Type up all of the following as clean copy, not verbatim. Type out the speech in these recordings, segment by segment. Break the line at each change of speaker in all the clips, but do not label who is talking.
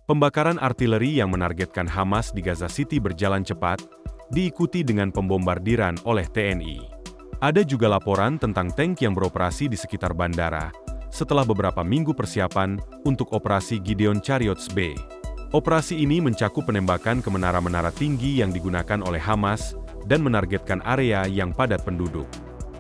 Pembakaran artileri yang menargetkan Hamas di Gaza City berjalan cepat, diikuti dengan pembombardiran oleh TNI. Ada juga laporan tentang tank yang beroperasi di sekitar bandara, setelah beberapa minggu persiapan untuk operasi Gideon Chariots B. Operasi ini mencakup penembakan ke menara-menara tinggi yang digunakan oleh Hamas dan menargetkan area yang padat penduduk.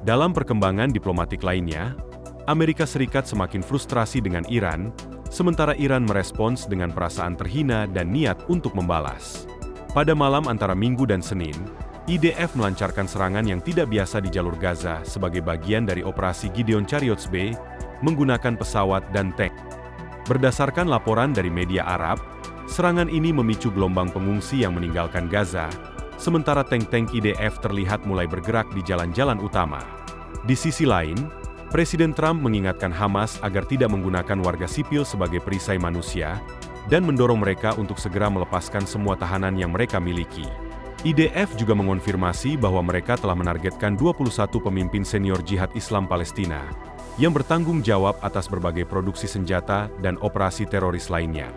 Dalam perkembangan diplomatik lainnya, Amerika Serikat semakin frustrasi dengan Iran, sementara Iran merespons dengan perasaan terhina dan niat untuk membalas. Pada malam antara Minggu dan Senin, IDF melancarkan serangan yang tidak biasa di jalur Gaza sebagai bagian dari operasi Gideon Chariots B, menggunakan pesawat dan tank. Berdasarkan laporan dari media Arab, serangan ini memicu gelombang pengungsi yang meninggalkan Gaza, sementara tank-tank IDF terlihat mulai bergerak di jalan-jalan utama. Di sisi lain, Presiden Trump mengingatkan Hamas agar tidak menggunakan warga sipil sebagai perisai manusia, dan mendorong mereka untuk segera melepaskan semua tahanan yang mereka miliki. IDF juga mengonfirmasi bahwa mereka telah menargetkan 21 pemimpin senior jihad Islam Palestina, yang bertanggung jawab atas berbagai produksi senjata dan operasi teroris lainnya.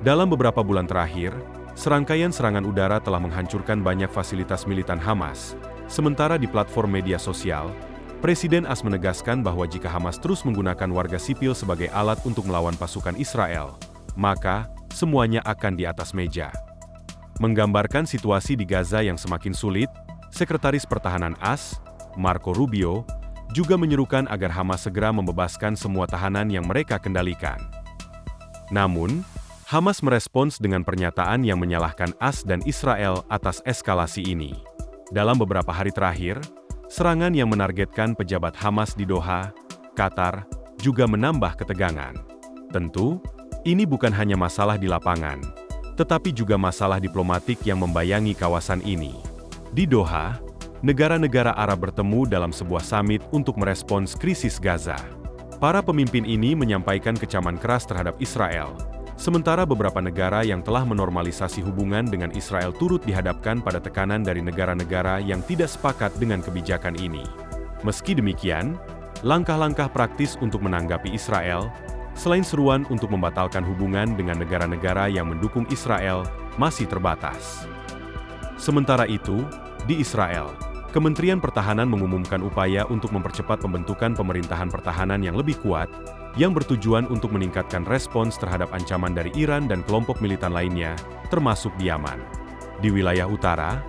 Dalam beberapa bulan terakhir, serangkaian serangan udara telah menghancurkan banyak fasilitas militan Hamas. Sementara di platform media sosial, Presiden As menegaskan bahwa jika Hamas terus menggunakan warga sipil sebagai alat untuk melawan pasukan Israel, maka semuanya akan di atas meja. Menggambarkan situasi di Gaza yang semakin sulit, Sekretaris Pertahanan AS, Marco Rubio, juga menyerukan agar Hamas segera membebaskan semua tahanan yang mereka kendalikan. Namun, Hamas merespons dengan pernyataan yang menyalahkan AS dan Israel atas eskalasi ini. Dalam beberapa hari terakhir, serangan yang menargetkan pejabat Hamas di Doha, Qatar, juga menambah ketegangan. Tentu, ini bukan hanya masalah di lapangan, tetapi juga masalah diplomatik yang membayangi kawasan ini. Di Doha, negara-negara Arab bertemu dalam sebuah summit untuk merespons krisis Gaza. Para pemimpin ini menyampaikan kecaman keras terhadap Israel, sementara beberapa negara yang telah menormalisasi hubungan dengan Israel turut dihadapkan pada tekanan dari negara-negara yang tidak sepakat dengan kebijakan ini. Meski demikian, langkah-langkah praktis untuk menanggapi Israel, selain seruan untuk membatalkan hubungan dengan negara-negara yang mendukung Israel, masih terbatas. Sementara itu, di Israel, Kementerian Pertahanan mengumumkan upaya untuk mempercepat pembentukan pemerintahan pertahanan yang lebih kuat, yang bertujuan untuk meningkatkan respons terhadap ancaman dari Iran dan kelompok militan lainnya, termasuk di Yaman. Di wilayah utara,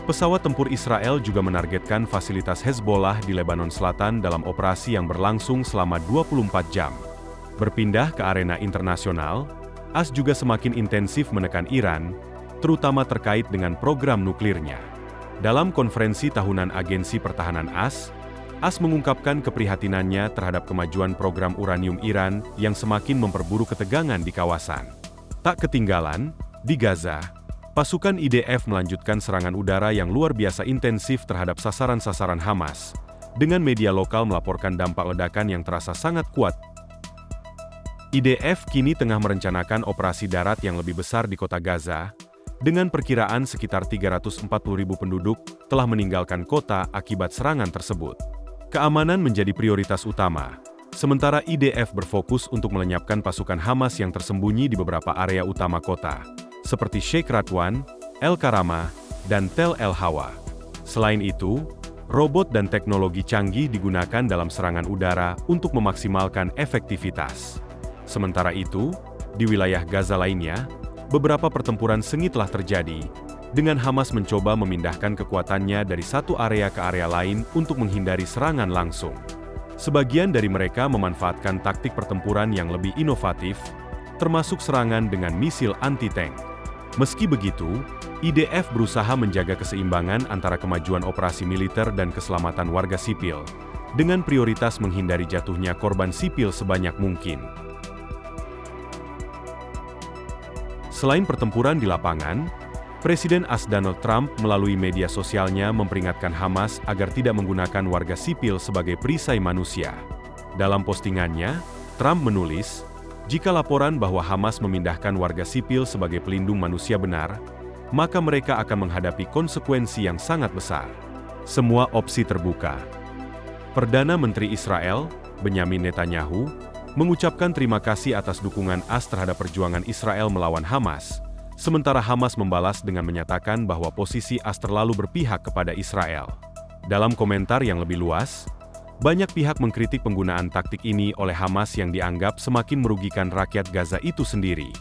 pesawat tempur Israel juga menargetkan fasilitas Hezbollah di Lebanon Selatan dalam operasi yang berlangsung selama 24 jam. Berpindah ke arena internasional, AS juga semakin intensif menekan Iran, terutama terkait dengan program nuklirnya. Dalam konferensi tahunan Agensi Pertahanan AS mengungkapkan keprihatinannya terhadap kemajuan program uranium Iran yang semakin memperburuk ketegangan di kawasan. Tak ketinggalan, di Gaza, pasukan IDF melanjutkan serangan udara yang luar biasa intensif terhadap sasaran-sasaran Hamas, dengan media lokal melaporkan dampak ledakan yang terasa sangat kuat. IDF kini tengah merencanakan operasi darat yang lebih besar di kota Gaza, dengan perkiraan sekitar 340.000 penduduk telah meninggalkan kota akibat serangan tersebut. Keamanan menjadi prioritas utama, sementara IDF berfokus untuk melenyapkan pasukan Hamas yang tersembunyi di beberapa area utama kota, seperti Sheikh Radwan, El Karama, dan Tel El Hawa. Selain itu, robot dan teknologi canggih digunakan dalam serangan udara untuk memaksimalkan efektivitas. Sementara itu, di wilayah Gaza lainnya, beberapa pertempuran sengit telah terjadi, dengan Hamas mencoba memindahkan kekuatannya dari satu area ke area lain untuk menghindari serangan langsung. Sebagian dari mereka memanfaatkan taktik pertempuran yang lebih inovatif, termasuk serangan dengan misil anti-tank. Meski begitu, IDF berusaha menjaga keseimbangan antara kemajuan operasi militer dan keselamatan warga sipil, dengan prioritas menghindari jatuhnya korban sipil sebanyak mungkin. Selain pertempuran di lapangan, Presiden AS Donald Trump melalui media sosialnya memperingatkan Hamas agar tidak menggunakan warga sipil sebagai perisai manusia. Dalam postingannya, Trump menulis, "Jika laporan bahwa Hamas memindahkan warga sipil sebagai pelindung manusia benar, maka mereka akan menghadapi konsekuensi yang sangat besar. Semua opsi terbuka." Perdana Menteri Israel, Benyamin Netanyahu, mengucapkan terima kasih atas dukungan AS terhadap perjuangan Israel melawan Hamas, sementara Hamas membalas dengan menyatakan bahwa posisi AS terlalu berpihak kepada Israel. Dalam komentar yang lebih luas, banyak pihak mengkritik penggunaan taktik ini oleh Hamas yang dianggap semakin merugikan rakyat Gaza itu sendiri.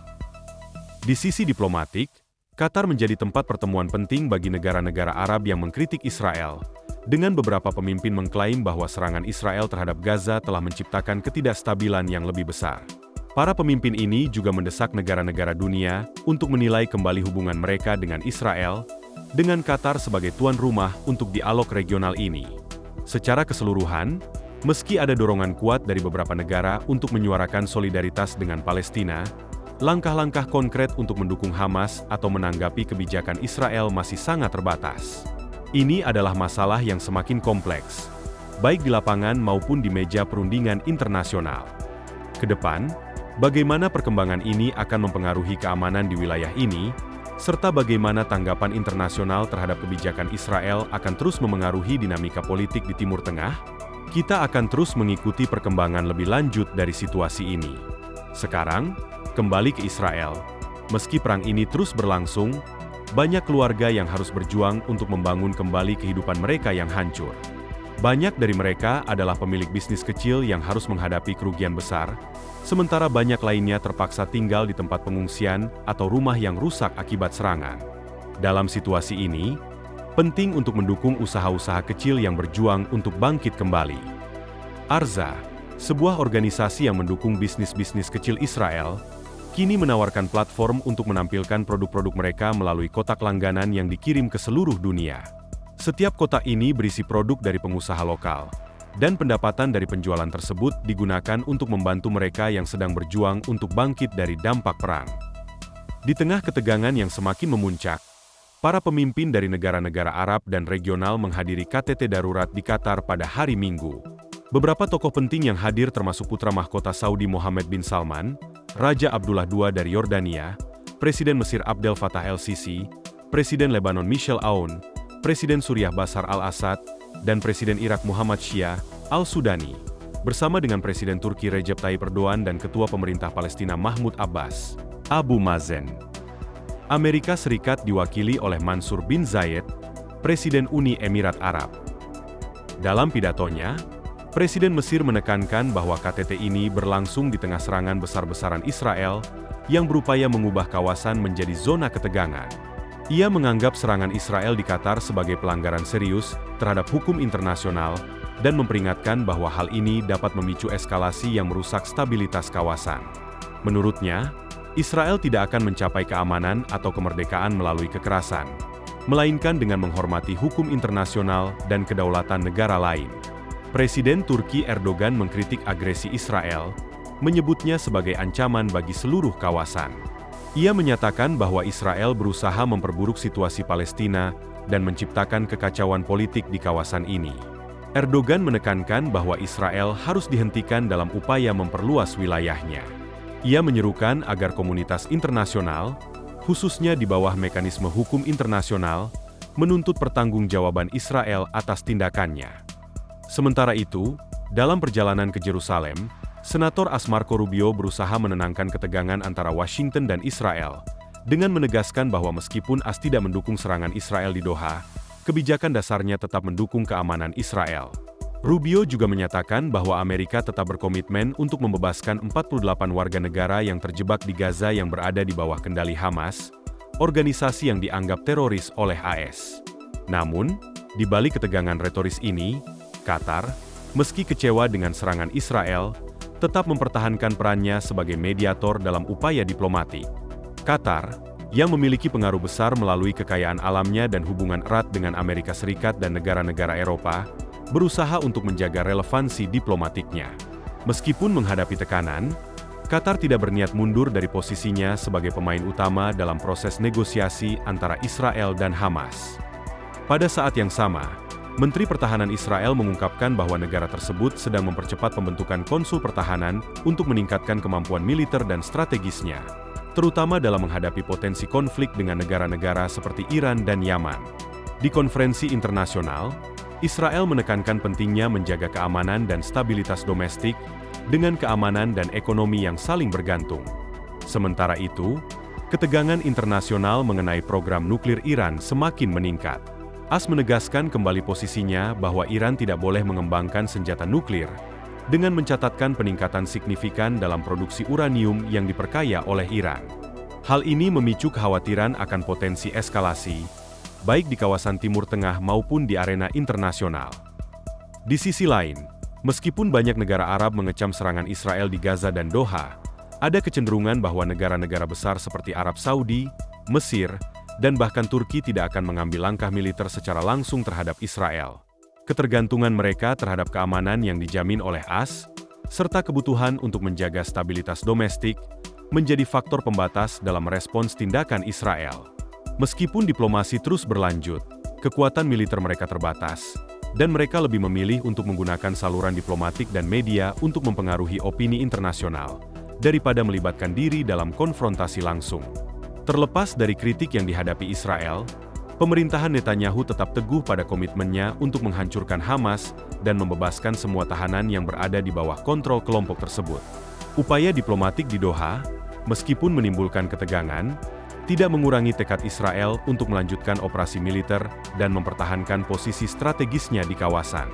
Di sisi diplomatik, Qatar menjadi tempat pertemuan penting bagi negara-negara Arab yang mengkritik Israel, dengan beberapa pemimpin mengklaim bahwa serangan Israel terhadap Gaza telah menciptakan ketidakstabilan yang lebih besar. Para pemimpin ini juga mendesak negara-negara dunia untuk menilai kembali hubungan mereka dengan Israel, dengan Qatar sebagai tuan rumah untuk dialog regional ini. Secara keseluruhan, meski ada dorongan kuat dari beberapa negara untuk menyuarakan solidaritas dengan Palestina, langkah-langkah konkret untuk mendukung Hamas atau menanggapi kebijakan Israel masih sangat terbatas. Ini adalah masalah yang semakin kompleks, baik di lapangan maupun di meja perundingan internasional. Kedepan, bagaimana perkembangan ini akan mempengaruhi keamanan di wilayah ini, serta bagaimana tanggapan internasional terhadap kebijakan Israel akan terus memengaruhi dinamika politik di Timur Tengah? Kita akan terus mengikuti perkembangan lebih lanjut dari situasi ini. Sekarang, kembali ke Israel. Meski perang ini terus berlangsung, banyak keluarga yang harus berjuang untuk membangun kembali kehidupan mereka yang hancur. Banyak dari mereka adalah pemilik bisnis kecil yang harus menghadapi kerugian besar, sementara banyak lainnya terpaksa tinggal di tempat pengungsian atau rumah yang rusak akibat serangan. Dalam situasi ini, penting untuk mendukung usaha-usaha kecil yang berjuang untuk bangkit kembali. Arza, sebuah organisasi yang mendukung bisnis-bisnis kecil Israel, kini menawarkan platform untuk menampilkan produk-produk mereka melalui kotak langganan yang dikirim ke seluruh dunia. Setiap kotak ini berisi produk dari pengusaha lokal, dan pendapatan dari penjualan tersebut digunakan untuk membantu mereka yang sedang berjuang untuk bangkit dari dampak perang. Di tengah ketegangan yang semakin memuncak, para pemimpin dari negara-negara Arab dan regional menghadiri KTT darurat di Qatar pada hari Minggu. Beberapa tokoh penting yang hadir termasuk putra mahkota Saudi Mohammed bin Salman, Raja Abdullah II dari Yordania, Presiden Mesir Abdel Fattah el-Sisi, Presiden Lebanon Michel Aoun, Presiden Suriah Bashar al-Assad, dan Presiden Irak Muhammad Shia al-Sudani, bersama dengan Presiden Turki Recep Tayyip Erdogan dan Ketua Pemerintah Palestina Mahmud Abbas, Abu Mazen. Amerika Serikat diwakili oleh Mansur bin Zayed, Presiden Uni Emirat Arab. Dalam pidatonya, Presiden Mesir menekankan bahwa KTT ini berlangsung di tengah serangan besar-besaran Israel yang berupaya mengubah kawasan menjadi zona ketegangan. Ia menganggap serangan Israel di Qatar sebagai pelanggaran serius terhadap hukum internasional dan memperingatkan bahwa hal ini dapat memicu eskalasi yang merusak stabilitas kawasan. Menurutnya, Israel tidak akan mencapai keamanan atau kemerdekaan melalui kekerasan, melainkan dengan menghormati hukum internasional dan kedaulatan negara lain. Presiden Turki Erdogan mengkritik agresi Israel, menyebutnya sebagai ancaman bagi seluruh kawasan. Ia menyatakan bahwa Israel berusaha memperburuk situasi Palestina dan menciptakan kekacauan politik di kawasan ini. Erdogan menekankan bahwa Israel harus dihentikan dalam upaya memperluas wilayahnya. Ia menyerukan agar komunitas internasional, khususnya di bawah mekanisme hukum internasional, menuntut pertanggungjawaban Israel atas tindakannya. Sementara itu, dalam perjalanan ke Yerusalem, Senator AS Marco Rubio berusaha menenangkan ketegangan antara Washington dan Israel, dengan menegaskan bahwa meskipun AS tidak mendukung serangan Israel di Doha, kebijakan dasarnya tetap mendukung keamanan Israel. Rubio juga menyatakan bahwa Amerika tetap berkomitmen untuk membebaskan 48 warga negara yang terjebak di Gaza yang berada di bawah kendali Hamas, organisasi yang dianggap teroris oleh AS. Namun, di balik ketegangan retoris ini, Qatar, meski kecewa dengan serangan Israel, tetap mempertahankan perannya sebagai mediator dalam upaya diplomatik. Qatar, yang memiliki pengaruh besar melalui kekayaan alamnya dan hubungan erat dengan Amerika Serikat dan negara-negara Eropa, berusaha untuk menjaga relevansi diplomatiknya. Meskipun menghadapi tekanan, Qatar tidak berniat mundur dari posisinya sebagai pemain utama dalam proses negosiasi antara Israel dan Hamas. Pada saat yang sama, Menteri Pertahanan Israel mengungkapkan bahwa negara tersebut sedang mempercepat pembentukan konsul pertahanan untuk meningkatkan kemampuan militer dan strategisnya, terutama dalam menghadapi potensi konflik dengan negara-negara seperti Iran dan Yaman. Di konferensi internasional, Israel menekankan pentingnya menjaga keamanan dan stabilitas domestik dengan keamanan dan ekonomi yang saling bergantung. Sementara itu, ketegangan internasional mengenai program nuklir Iran semakin meningkat. AS menegaskan kembali posisinya bahwa Iran tidak boleh mengembangkan senjata nuklir, dengan mencatatkan peningkatan signifikan dalam produksi uranium yang diperkaya oleh Iran. Hal ini memicu kekhawatiran akan potensi eskalasi, baik di kawasan Timur Tengah maupun di arena internasional. Di sisi lain, meskipun banyak negara Arab mengecam serangan Israel di Gaza dan Doha, ada kecenderungan bahwa negara-negara besar seperti Arab Saudi, Mesir, dan bahkan Turki tidak akan mengambil langkah militer secara langsung terhadap Israel. Ketergantungan mereka terhadap keamanan yang dijamin oleh AS, serta kebutuhan untuk menjaga stabilitas domestik, menjadi faktor pembatas dalam respons tindakan Israel. Meskipun diplomasi terus berlanjut, kekuatan militer mereka terbatas, dan mereka lebih memilih untuk menggunakan saluran diplomatik dan media untuk mempengaruhi opini internasional, daripada melibatkan diri dalam konfrontasi langsung. Terlepas dari kritik yang dihadapi Israel, pemerintahan Netanyahu tetap teguh pada komitmennya untuk menghancurkan Hamas dan membebaskan semua tahanan yang berada di bawah kontrol kelompok tersebut. Upaya diplomatik di Doha, meskipun menimbulkan ketegangan, tidak mengurangi tekad Israel untuk melanjutkan operasi militer dan mempertahankan posisi strategisnya di kawasan.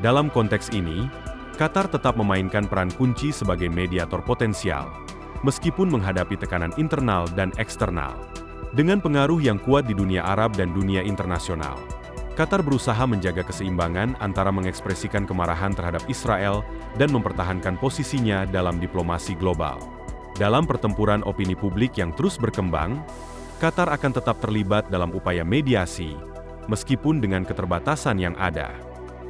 Dalam konteks ini, Qatar tetap memainkan peran kunci sebagai mediator potensial, meskipun menghadapi tekanan internal dan eksternal. Dengan pengaruh yang kuat di dunia Arab dan dunia internasional, Qatar berusaha menjaga keseimbangan antara mengekspresikan kemarahan terhadap Israel dan mempertahankan posisinya dalam diplomasi global. Dalam pertempuran opini publik yang terus berkembang, Qatar akan tetap terlibat dalam upaya mediasi, meskipun dengan keterbatasan yang ada.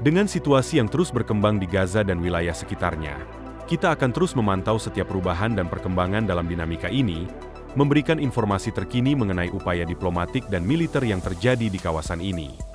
Dengan situasi yang terus berkembang di Gaza dan wilayah sekitarnya, kita akan terus memantau setiap perubahan dan perkembangan dalam dinamika ini, memberikan informasi terkini mengenai upaya diplomatik dan militer yang terjadi di kawasan ini.